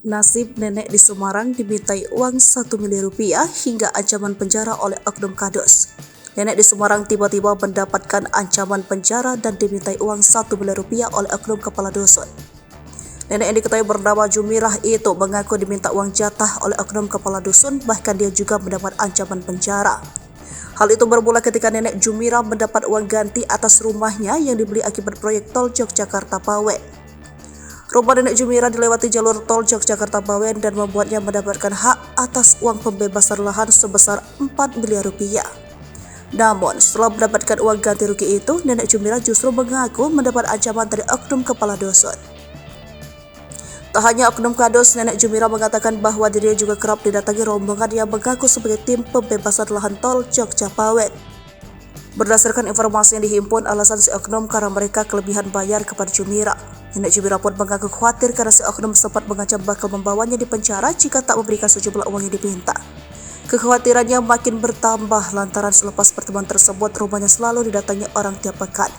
Nasib nenek di Semarang dimintai uang 1 miliar rupiah hingga ancaman penjara oleh oknum kadus. Nenek di Semarang tiba-tiba mendapatkan ancaman penjara dan dimintai uang 1 miliar rupiah oleh oknum kepala dusun. Nenek yang diketahui bernama Jumirah itu mengaku diminta uang jatah oleh oknum kepala dusun, bahkan dia juga mendapat ancaman penjara. Hal itu bermula ketika nenek Jumirah mendapat uang ganti atas rumahnya yang dibeli akibat proyek tol Yogyakarta-Bawen. Rumah nenek Jumirah dilewati jalur tol Yogyakarta-Bawen dan membuatnya mendapatkan hak atas uang pembebasan lahan sebesar 4 miliar rupiah. Namun, setelah mendapatkan uang ganti rugi itu, nenek Jumirah justru mengaku mendapat ancaman dari oknum kepala dusun. Tak hanya oknum kadus, nenek Jumirah mengatakan bahwa dirinya juga kerap didatangi rombongan yang mengaku sebagai tim pembebasan lahan tol Yogyakarta-Bawen. Berdasarkan informasi yang dihimpun, alasan si oknum karena mereka kelebihan bayar kepada Jumirah. Nenek Jumirah pun mengaku khawatir karena si oknum sempat mengancam bakal membawanya di penjara jika tak memberikan sejumlah uang yang diminta. Kekhawatirannya makin bertambah lantaran selepas pertemuan tersebut rumahnya selalu didatangi orang tiap pekan.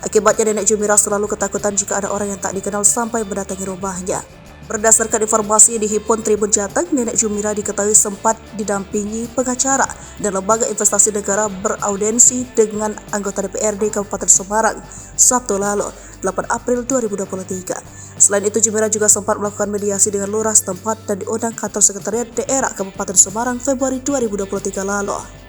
Akibatnya nenek Jumirah selalu ketakutan jika ada orang yang tak dikenal sampai mendatangi rumahnya. Berdasarkan informasi yang dihimpun Tribun Jateng, nenek Jumirah diketahui sempat didampingi pengacara dan lembaga investasi negara beraudensi dengan anggota DPRD Kabupaten Semarang Sabtu lalu, 8 April 2023. Selain itu, Jumirah juga sempat melakukan mediasi dengan lurah setempat dan diundang kantor sekretariat daerah Kabupaten Semarang Februari 2023 lalu.